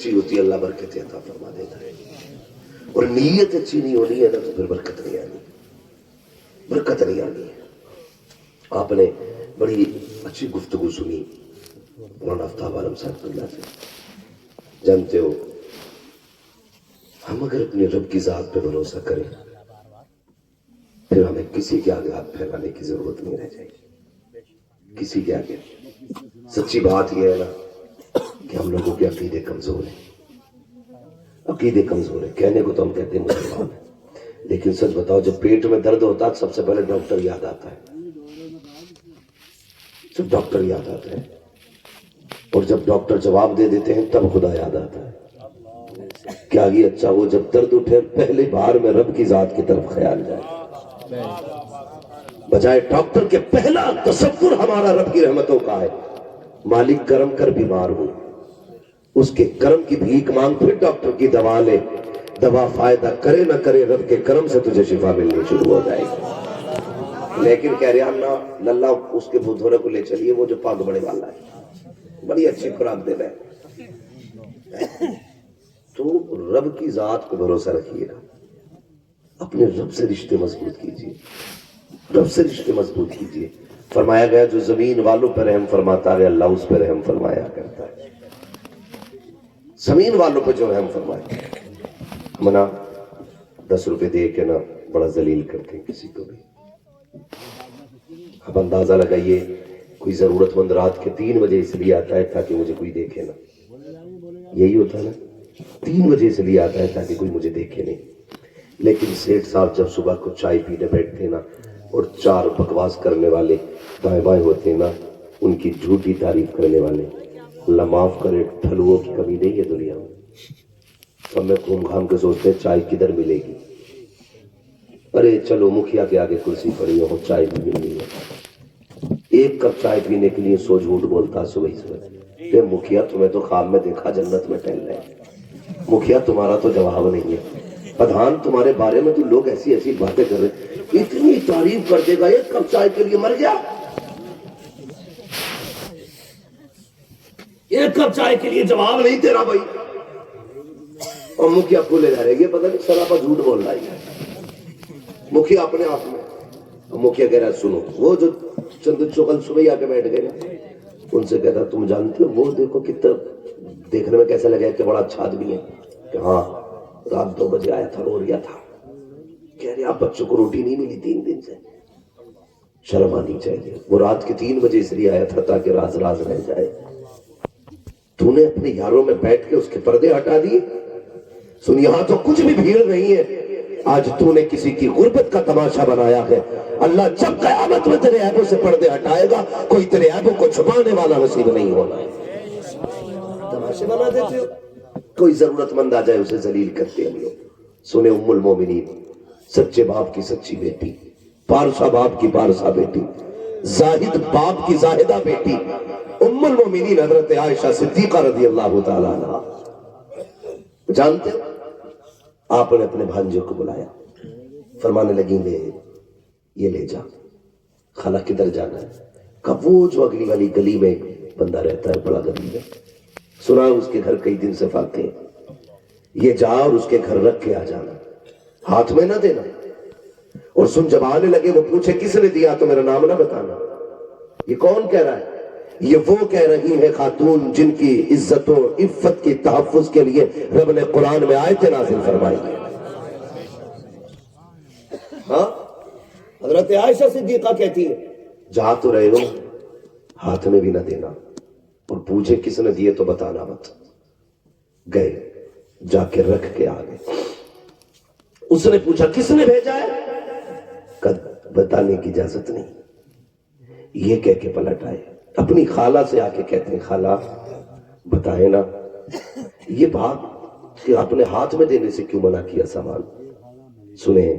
اچھی ہوتی ہے اللہ برکت عطا فرما دیتا ہے، اور نیت اچھی نہیں ہونی ہے نا تو پھر برکت نہیں آنی، برکت نہیں آنی ہے۔ آپ نے بڑی اچھی گفتگو سنی مولانا آفتاب عالم صاحب اللہ سے۔ جانتے ہو ہم اگر اپنے رب کی ذات پہ بھروسہ کریں پھر ہمیں کسی کے آگے ہاتھ پھیلانے کی ضرورت نہیں رہ جائے گی، کسی کے آگے۔ سچی بات یہ ہے نا کہ ہم لوگوں کے عقیدے کمزور ہیں، عقیدے کمزور ہیں۔ کہنے کو تو ہم کہتے ہیں مسلمان ہیں، لیکن سچ بتاؤ جب پیٹ میں درد ہوتا ہے سب سے پہلے ڈاکٹر یاد آتا ہے، جب ڈاکٹر یاد آتا ہے، اور جب ڈاکٹر جواب دے دیتے ہیں تب خدا یاد آتا ہے۔ کیا ہی اچھا وہ جب درد اٹھے پہلے بار میں رب کی ذات کی طرف خیال جائے، بجائے ڈاکٹر کے پہلا تصور ہمارا رب کی رحمتوں کا ہے۔ مالک کرم کر بیمار ہو، اس کے کرم کی بھیک مانگ، پھر ڈاکٹر کی دوا لے، دوا فائدہ کرے نہ کرے رب کے کرم سے تجھے شفا ملنی شروع ہو جائے گی۔ لیکن کہہ رہے اللہ اللہ اس کے بدھورے کو لے چلیے وہ جو پاک بڑے والا ہے، بڑی اچھی خوراک دے رہا ہے۔ تو رب کی ذات کو بھروسہ رکھیے گا، اپنے رب سے رشتے مضبوط کیجیے، رب سے رشتے مضبوط کیجیے۔ فرمایا گیا جو زمین والوں پر رحم فرماتا ہے اللہ اس پر رحم فرمایا کرتا ہے، زمین والوں پہ جو رحم فرمائے۔ ہم نا 10 روپے دے کے نا بڑا ذلیل کرتے ہیں کسی کو بھی۔ اب اندازہ لگائیے کوئی ضرورت مند رات کے 3 بجے اس لیے آتا ہے تاکہ مجھے کوئی دیکھے نا، یہی ہوتا ہے نا، 3 بجے اس لیے آتا ہے تاکہ کوئی مجھے دیکھے نہیں۔ لیکن سیٹھ صاحب جب صبح کو چائے پینے بیٹھتے نا اور 4 بکواس کرنے والے دائیں بائیں ہوتے نا، ان کی جھوٹی تعریف کرنے والے، اللہ معاف کرے ٹھلووں کی کمی نہیں ہے دنیا میں۔ سب میں گھوم گھام کے سوچتے ہیں چائے کدھر ملے گی، ارے چلو مکھیا کے آگے کرسی پڑی ہو چائے بھی مل رہی ہے۔ 1 کپ چائے پینے کے لیے سو جھوٹ بولتا صبح کہ مکھیا تمہیں تو خواب میں دیکھا جنت میں ٹہل رہے، مکھیا تمہارا تو جواب نہیں ہے، پردھان تمہارے بارے میں تو لوگ ایسی ایسی باتیں کر رہے، اتنی تعریف کر دے گا 1 کپ چائے کے لیے مر گیا، 1 کپ چائے کے لیے جواب نہیں تیرا بھائی، اور مکھیا کھولے جا رہے گے، پتہ نہیں سراپا جھوٹ بول رہا ہے مکھیا اپنے آپ میں۔ مکھیا کہہ رہا سنو، وہ جو چند چغل صبح ہی آ کے بیٹھ گئے نا، ان سے کہتا تم جانتے ہو وہ دیکھو کتنا دیکھنے میں کیسا لگا کہ بڑا اچھا آدمی ہے، کہ ہاں رات 2 بجے آیا تھا رو رہا تھا، کہہ رہے آپ بچوں کو روٹی نہیں ملی 3 دن سے، شرم آنی چاہیے، وہ رات کے 3 بجے اس لیے آیا تھا تاکہ راز راز رہ جائے، تو نے اپنے یاروں میں بیٹھ کے اس کے پردے ہٹا دیے۔ سن یہاں تو کچھ بھی بھیڑ نہیں ہے، آج تو نے کسی کی غربت کا تماشا بنایا ہے، اللہ جب قیامت میں تیرے عیبوں سے پردے ہٹائے گا کوئی تیرے عیبوں کو چھپانے والا نصیب نہیں ہونا ہے۔ تماشے بنا دیتے ہو، کوئی ضرورت مند آ جائے اسے ذلیل کرتے ہم لوگ۔ سنے ام المومنین، سچے باپ کی سچی بیٹی، پارسا باپ کی پارسا بیٹی، زاہد باپ کی زاہدہ بیٹی، ام المومنین حضرت عائشہ صدیقہ رضی اللہ تعالیٰ عنہ، جانتے ہو آپ نے اپنے بھانجے کو بلایا، فرمانے لگیں لے یہ لے جا، خالہ کدھر جانا ہے؟ کہا وہ جو اگلی والی گلی میں ایک بندہ رہتا ہے بڑا غریب ہے، سنا اس کے گھر کئی دن سے فاقے ہیں، یہ جا اور اس کے گھر رکھ کے آ جانا، ہاتھ میں نہ دینا، اور سن جب آنے لگے وہ پوچھے کس نے دیا تو میرا نام نہ بتانا۔ یہ کون کہہ رہا ہے؟ یہ وہ کہہ رہی ہے خاتون جن کی عزت و عفت کی تحفظ کے لیے رب نے قرآن میں آیتیں نازل فرمائی ہیں۔ ہاں حضرت عائشہ صدیقہ کہتی ہے جہاں تو رہے ہو ہاتھ میں بھی نہ دینا، اور پوچھے کس نے دیے تو بتانا مت۔ گئے جا کے رکھ کے آ گئے، اس نے پوچھا کس نے بھیجا ہے؟ بتانے کی اجازت نہیں، یہ کہہ کے پلٹ آئے، اپنی خالہ سے آ کے کہتے ہیں خالہ بتائے نا یہ بات کہ اپنے ہاتھ میں دینے سے کیوں منع کیا سامان، سنیں،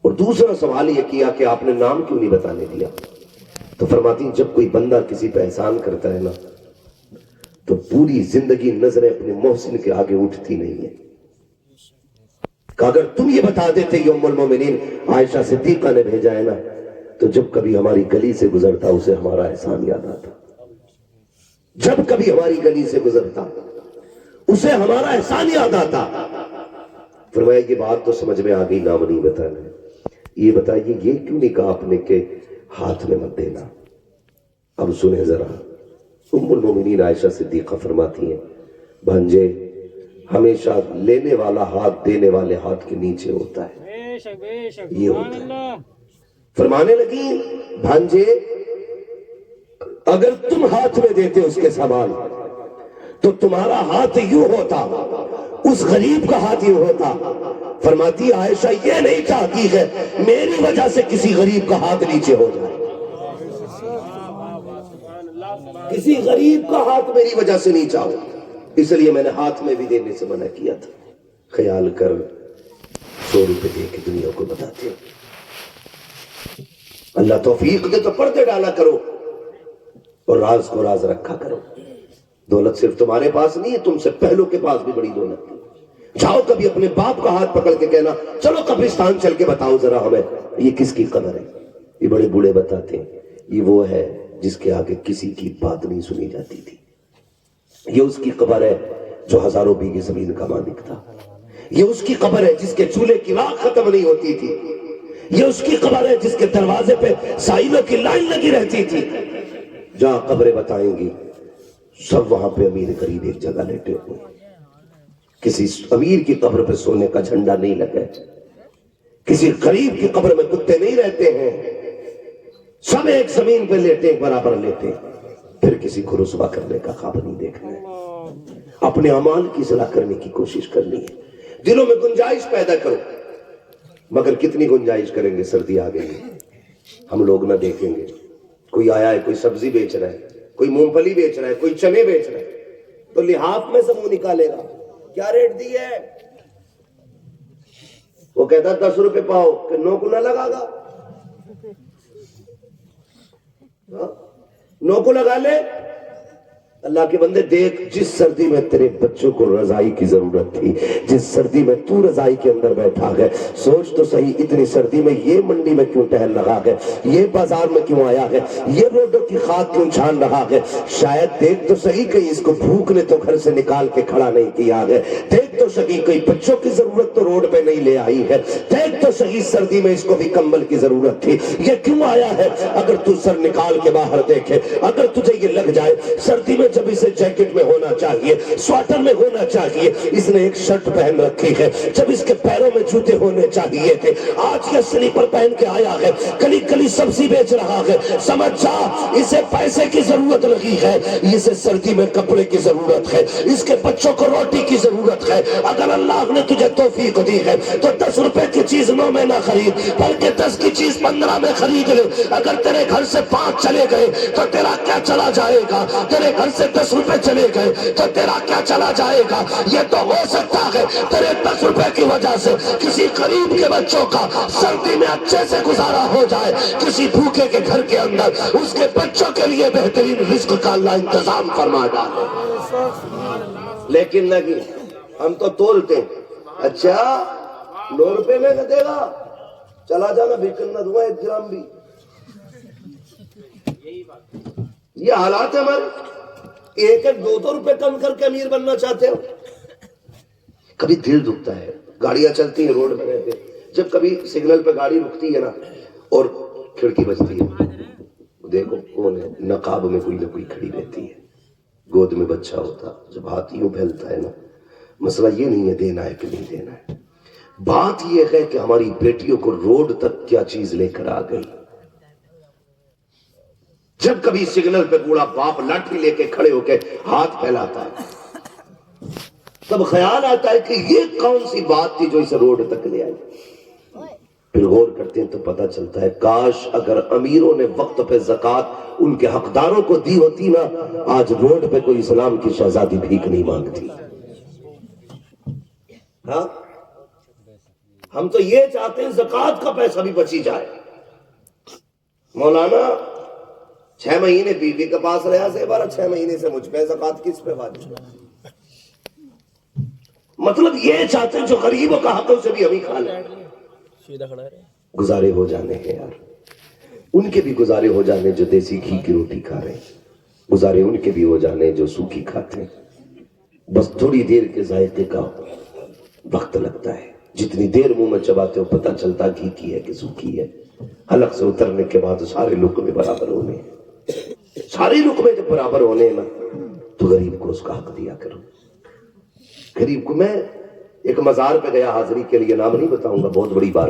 اور دوسرا سوال یہ کیا کہ آپ نے نام کیوں نہیں بتانے دیا؟ تو فرماتی جب کوئی بندہ کسی پہ احسان کرتا ہے نا تو پوری زندگی نظریں اپنے محسن کے آگے اٹھتی نہیں ہے، کہ اگر تم یہ بتا دیتے یہ ام المومنین عائشہ صدیقہ نے بھیجا ہے نا تو جب کبھی ہماری گلی سے گزرتا اسے ہمارا احسان یاد آتا، جب کبھی ہماری گلی سے گزرتا اسے ہمارا احسان یاد آتا. فرمایا یہ بات تو سمجھ میں آ گئی، نام نہیں بتانا. یہ بتائیے یہ کیوں نہیں کہا آپ نے کہ ہاتھ میں مت دینا؟ اب سنیں ذرا. ام المومنین عائشہ صدیقہ فرماتی ہیں بھانجے ہمیشہ لینے والا ہاتھ دینے والے ہاتھ کے نیچے ہوتا ہے. یہ ہوتا ہے. فرمانے لگی بھانجے اگر تم ہاتھ میں دیتے اس کے سامان تو تمہارا ہاتھ یوں ہوتا، اس غریب کا ہاتھ یوں ہوتا. فرماتی عائشہ یہ نہیں چاہتی ہے میری وجہ سے کسی غریب کا ہاتھ نیچے ہو جائے، کسی غریب کا ہاتھ میری وجہ سے نیچا ہو، اس لیے میں نے ہاتھ میں بھی دینے سے منع کیا تھا. خیال کر 100 روپے دے کے دنیا کو بتاتے ہو. اللہ توفیق دے تو پردے ڈالا کرو اور راز کو راز رکھا کرو. دولت صرف تمہارے پاس نہیں ہے، تم سے پہلوں کے پاس بھی بڑی دولت تھی. جاؤ کبھی اپنے باپ کا ہاتھ پکڑ کے کہنا چلو قبرستان چل کے بتاؤ ذرا ہمیں یہ کس کی قبر ہے. یہ بڑے بوڑھے بتاتے ہیں یہ وہ ہے جس کے آگے کسی کی بات نہیں سنی جاتی تھی. یہ اس کی قبر ہے جو ہزاروں بیگھے زمین کا مالک تھا. یہ اس کی قبر ہے جس کے چولہے کی راکھ ختم نہیں ہوتی تھی. یہ اس کی قبر ہے جس کے دروازے پہ سائلوں کی لائن لگی رہتی تھی. جہاں قبریں بتائیں گی سب وہاں پہ امیر غریب ایک جگہ لیٹے ہوئے. کسی امیر کی قبر پہ سونے کا جھنڈا نہیں لگا، کسی غریب کی قبر میں کتے نہیں رہتے ہیں. سب ایک زمین پہ لیٹے برابر لیٹے. پھر کسی کو رسوا کرنے کا خواب نہیں دیکھنا ہے، اپنے اعمال کی اصلاح کرنے کی کوشش کرنی ہے. دلوں میں گنجائش پیدا کرو. مگر کتنی گنجائش کریں گے؟ سردی آ گئی ہے، ہم لوگ نہ دیکھیں گے. کوئی آیا ہے، کوئی سبزی بیچ رہا ہے، کوئی مونگ پھلی بیچ رہا ہے، کوئی چنے بیچ رہا ہے، تو لحاف میں سے منہ نکالے گا کیا ریٹ دی ہے؟ وہ کہتا 10 روپے پاؤ کہ 9 کو نہ لگا گا، 9 کو لگا لے. اللہ کے بندے دیکھ، جس سردی میں تیرے بچوں کو رضائی کی ضرورت تھی، جس سردی میں تو رضائی کے اندر بیٹھا ہے، سوچ تو صحیح اتنی سردی میں یہ منڈی میں کیوں ٹہل رہا ہے، یہ بازار میں کیوں آیا ہے، یہ روڈوں کی خاک کیوں چھان رہا ہے. شاید دیکھ تو صحیح کہیں اس کو بھوک نے تو گھر سے نکال کے کھڑا نہیں کیا ہے. دیکھ تو صحیح کہیں بچوں کی ضرورت تو روڈ پہ نہیں لے آئی ہے. دیکھ تو صحیح سردی میں اس کو بھی کمبل کی ضرورت تھی، یہ کیوں آیا ہے. اگر تو سر نکال کے باہر دیکھے، اگر تجھے یہ لگ جائے سردی میں جب اسے جیکٹ میں ہونا چاہیے، سویٹر میں ہونا چاہیے، اس نے ایک شرٹ پہن رکھی ہے، جب اس کے پیروں میں جوتے ہونے چاہیے تھے، آج یہ سلیپر پہن کے آیا ہے، کلی کلی سبزی بیچ رہا ہے. سمجھ جا اسے پیسے کی ضرورت لگی ہے، اسے سردی میں کپڑے کی ضرورت ہے، اس کے بچوں کو روٹی کی ضرورت ہے. اگر اللہ نے تجھے توفیق دی ہے تو 10 روپے کی چیز 9 میں نہ خرید، بلکہ 10 کی چیز 15 میں خرید لے. اگر تیرے گھر سے 5 چلے گئے تو تیرا کیا چلا جائے گا؟ تیرے گھر سے 10 روپے چلے گئے تو تیرا کیا چلا جائے گا؟ یہ تو ہو سکتا ہے تیرے 10 روپے کی وجہ سے کسی غریب کے بچوں کا سردی میں اچھے سے گزارا ہو جائے، کسی بھوکے کے گھر کے اندر اس کے بچوں کے لیے بہترین رزق کا اللہ انتظام فرما ڈالے. لیکن نہیں، ہم تو تولتے ہیں. اچھا 9 روپے میں نہ دے گا، چلا جانا بھیکن نہ دوں 1 گرام بھی. یہ حالات ہے ہمارے. 1-2 روپے کم کر کے امیر بننا چاہتے ہو. کبھی دل دکھتا ہے، گاڑیاں چلتی ہیں روڈ پہ رہتے، جب کبھی سگنل پہ گاڑی رکتی ہے نا اور کھڑکی بجتی ہے، دیکھو کون ہے، نقاب میں کوئی نہ کوئی کھڑی رہتی ہے، گود میں بچہ ہوتا، جب ہاتھ یوں پھیلتا ہے نا. مسئلہ یہ نہیں ہے دینا ہے کہ نہیں دینا ہے، بات یہ ہے کہ ہماری بیٹیوں کو روڈ تک کیا چیز لے کر آ گئی. جب کبھی سگنل پہ بوڑھا باپ لاٹھی لے کے کھڑے ہو کے ہاتھ پھیلاتا ہے، تب خیال آتا ہے کہ یہ کون سی بات تھی جو اسے روڈ تک لے آئی. پھر غور کرتے ہیں تو پتہ چلتا ہے کاش اگر امیروں نے وقت پہ زکوٰۃ ان کے حقداروں کو دی ہوتی نا، آج روڈ پہ کوئی اسلام کی شہزادی بھیک نہیں مانگتی. ہاں ہم تو یہ چاہتے ہیں زکوٰۃ کا پیسہ بھی بچی جائے. مولانا 6 مہینے بیوی کے پاس رہا سے بارہ 6 مہینے سے مجھ پہ زکوٰۃ کس پہ واجب ہے؟ مطلب یہ چاہتے ہیں جو غریبوں کا حق ہے اسے بھی ہم ہی کھا لیں. گزارے ہو جانے ہیں یار، ان کے بھی گزارے ہو جانے جو دیسی گھی کی روٹی کھا رہے ہیں، گزارے ان کے بھی ہو جانے جو سوکھی کھاتے ہیں. بس تھوڑی دیر کے ذائقے کا وقت لگتا ہے. جتنی دیر منہ میں چباتے ہو پتہ چلتا گھی کی ہے کہ سوکھی ہے. حلق سے اترنے کے بعد سارے لقمے برابر ہونے ہیں. سارے لقمے جب برابر ہونے ہیں نا تو غریب کو اس کا حق دیا کرو. غریب کو میں ایک مزار پہ گیا حاضری کے لیے, نام نہیں بتاؤں گا, بہت بڑی بات